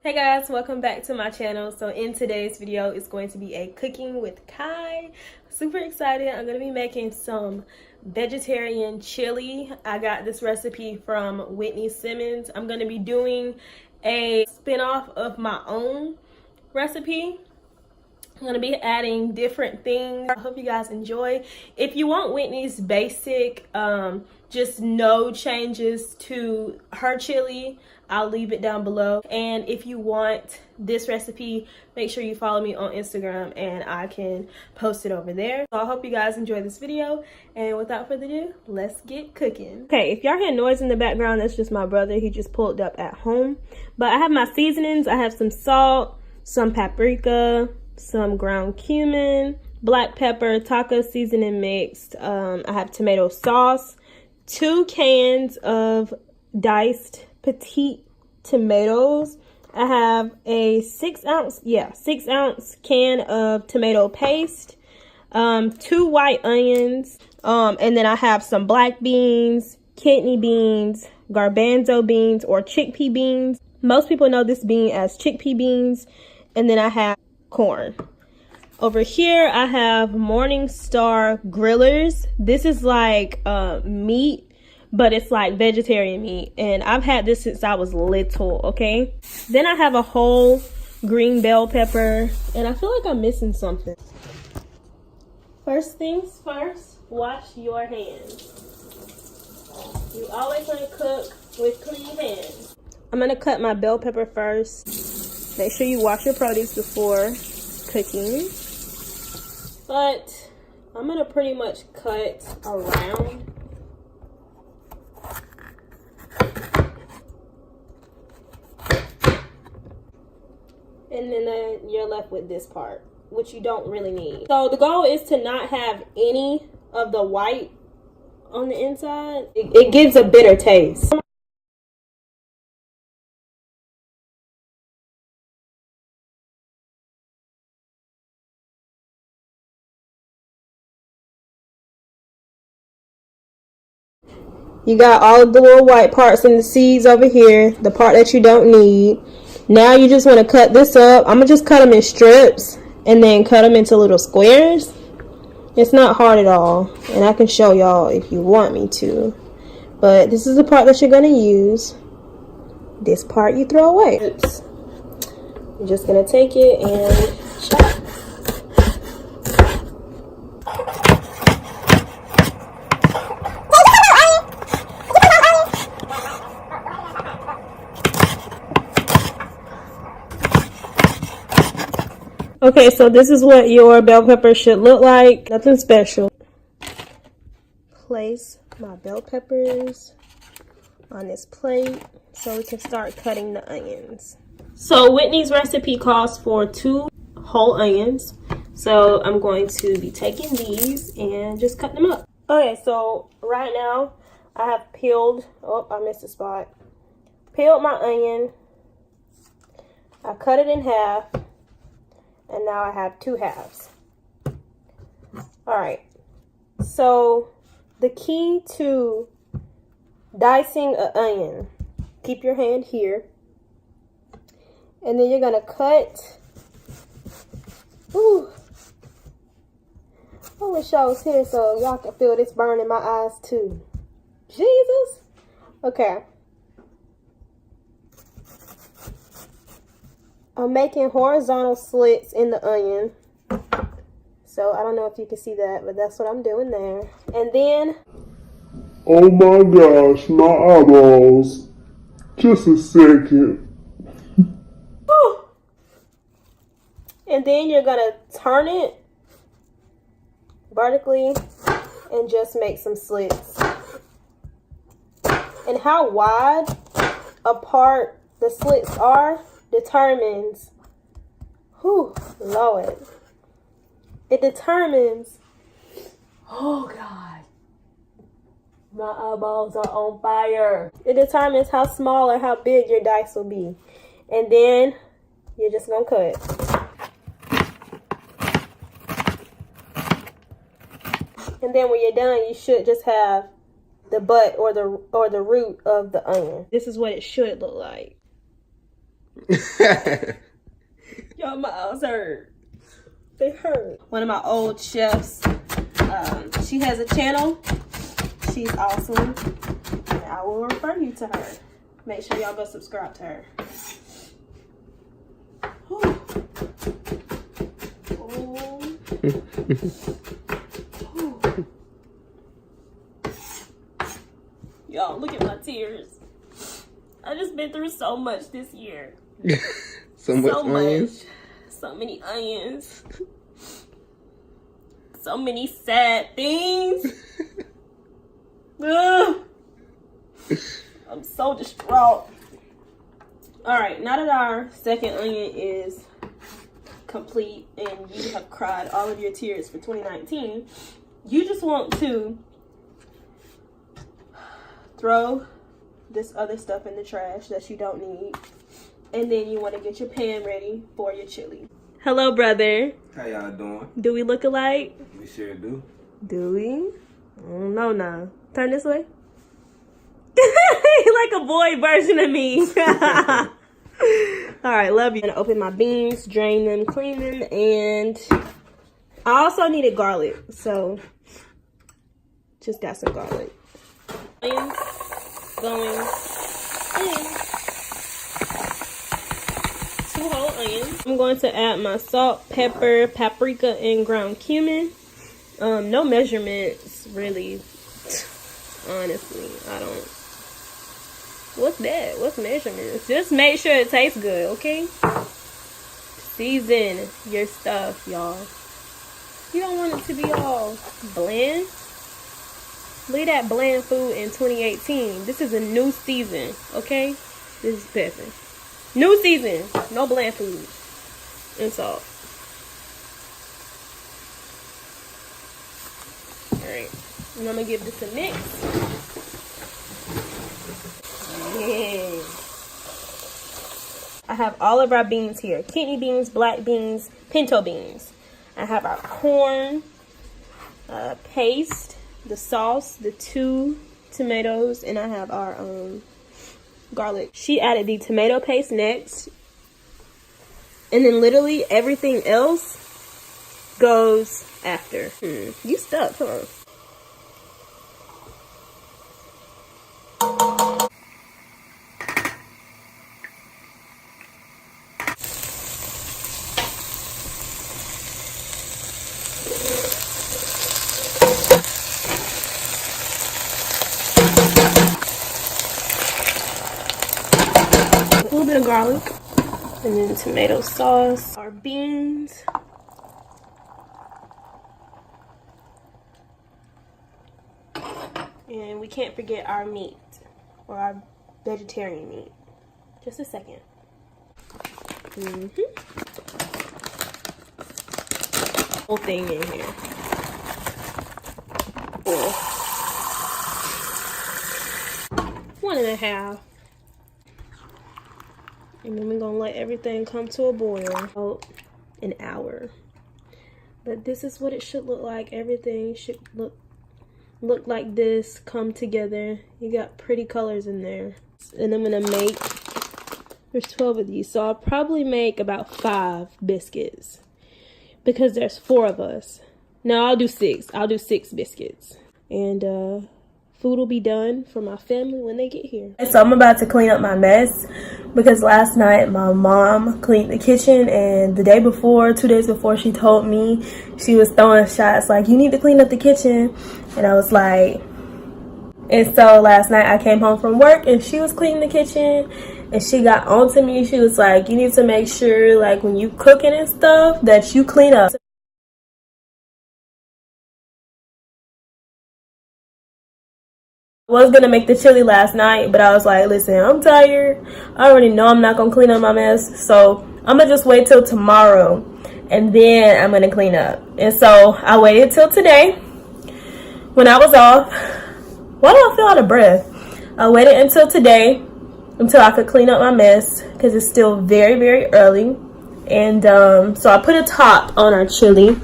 Hey guys, welcome back to my channel. So in today's video is going to be a cooking with Kai. Super excited. I'm going to be making some vegetarian chili. I got this recipe from Whitney Simmons. I'm going to be doing a spin-off of my own recipe. I'm going to be adding different things. I hope you guys enjoy. If you want Whitney's basic, just no changes to her chili, I'll leave it down below. And if you want this recipe, make sure you follow me on Instagram and I can post it over there. So I hope you guys enjoy this video. And without further ado, let's get cooking. Okay, if y'all hear noise in the background, that's just my brother. He just pulled up at home. But I have my seasonings. I have some salt, some paprika, some ground cumin, black pepper, taco seasoning mixed. I have tomato sauce, 2 cans of diced petite tomatoes. I have a 6 ounce can of tomato paste, 2 white onions, and then I have some black beans, kidney beans, garbanzo beans, or chickpea beans. Most people know this bean as chickpea beans. And then I have corn. Over here I have Morningstar grillers. This is like meat, but it's like vegetarian meat, and I've had this since I was little. Okay, then I have a whole green bell pepper, and I feel like I'm missing something. First things first, wash your hands. You always want to cook with clean hands. I'm gonna cut my bell pepper first. Make sure you wash your produce before cooking. But I'm gonna pretty much cut around. And then you're left with this part, which you don't really need. So the goal is to not have any of the white on the inside. It gives a bitter taste. You got all of the little white parts and the seeds over here, the part that you don't need. Now you just want to cut this up. I'm going to just cut them in strips and then cut them into little squares. It's not hard at all, and I can show y'all if you want me to. But this is the part that you're going to use. This part you throw away. Oops. You're just going to take it and chop. Okay, so this is what your bell pepper should look like. Nothing special. Place my bell peppers on this plate so we can start cutting the onions. So Whitney's recipe calls for 2 whole onions. So I'm going to be taking these and just cut them up. Okay, so right now I have peeled, oh, I missed a spot. Peeled my onion. I cut it in half. And now I have 2 halves. Alright, so the key to dicing an onion, keep your hand here. And then you're going to cut. Ooh. I wish I was here so y'all can feel this burn in my eyes too. Jesus. Okay. I'm making horizontal slits in the onion. So I don't know if you can see that, but that's what I'm doing there. And then... Oh my gosh, my eyeballs. Just a second. And then you're going to turn it vertically and just make some slits. And how wide apart the slits are determines, Lord, it determines, oh God, my eyeballs are on fire. It determines how small or how big your dice will be. And then you're just gonna cut. And then when you're done, you should just have the butt or the root of the onion. This is what it should look like. Y'all, my eyes hurt. They hurt. One of my old chefs, she has a channel. She's awesome. And I will refer you to her. Make sure y'all go subscribe to her. Whew. Oh. Y'all, look at my tears. I just been through so much this year. So much. So many onions. So many sad things. Ugh. I'm so distraught. Alright, now that our second onion is complete and you have cried all of your tears for 2019, you just want to throw this other stuff in the trash that you don't need. And then you want to get your pan ready for your chili. Hello, brother. How y'all doing? Do we look alike? We sure do. Do we? I don't know now. Turn this way. Like a boy version of me. Alright, love you. I'm gonna open my beans, drain them, clean them, and I also needed garlic. So, just got some garlic. Onions going in. 2 whole onions. I'm going to add my salt, pepper, paprika, and ground cumin. No measurements, really. Honestly, I don't. What's that? What's measurements? Just make sure it tastes good, okay? Season your stuff, y'all. You don't want it to be all bland. Leave that bland food in 2018. This is a new season, okay? This is pepper. New season. No bland food. And salt. Alright. And I'm going to give this a mix. Yeah. I have all of our beans here. Kidney beans, black beans, pinto beans. I have our corn paste, the sauce, the 2 tomatoes, and I have our garlic. She added the tomato paste next. And then literally everything else goes after. You stuck, huh? A little bit of garlic, and then tomato sauce, our beans, and we can't forget our meat, or our vegetarian meat. Just a second. Whole thing in here. Oh. 1.5. And then we're gonna let everything come to a boil about an hour. But this is what it should look like. Everything should look like this, come together. You got pretty colors in there. And I'm gonna make, there's 12 of these, so I'll probably make about 5 biscuits because there's 4 of us. No, I'll do 6. I'll do 6 biscuits. And food will be done for my family when they get here. So I'm about to clean up my mess because last night my mom cleaned the kitchen, and the day before, 2 days before, she told me she was throwing shots like, you need to clean up the kitchen. And I was like, and so last night I came home from work and she was cleaning the kitchen, and she got on to me. She was like, you need to make sure, like, when you cooking and stuff, that you clean up. I was gonna make the chili last night, but I was like, listen, I'm tired. I already know I'm not gonna clean up my mess, so I'm gonna just wait till tomorrow and then I'm gonna clean up. And so I waited till today when I was off. Why do I feel out of breath? I waited until today until I could clean up my mess because it's still very, very early. And so I put a top on our chili.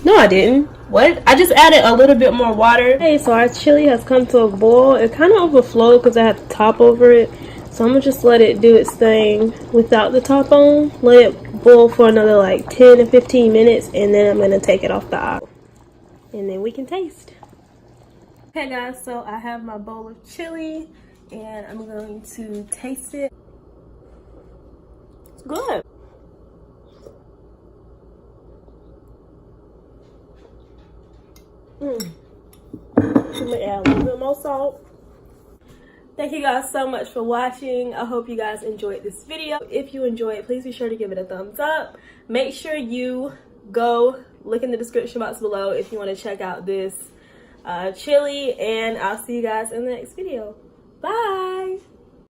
No, I didn't. What? I just added a little bit more water. Okay, so our chili has come to a boil. It kind of overflowed because I had the top over it. So I'm gonna just let it do its thing without the top on. Let it boil for another like 10 to 15 minutes, and then I'm gonna take it off the hob. And then we can taste. Okay guys, so I have my bowl of chili and I'm going to taste it. It's good. I'm gonna add a little bit more salt. Thank you guys so much for watching. I hope you guys enjoyed this video. If you enjoyed it, please be sure to give it a thumbs up. Make sure you go look in the description box below if you want to check out this chili, and I'll see you guys in the next video. Bye.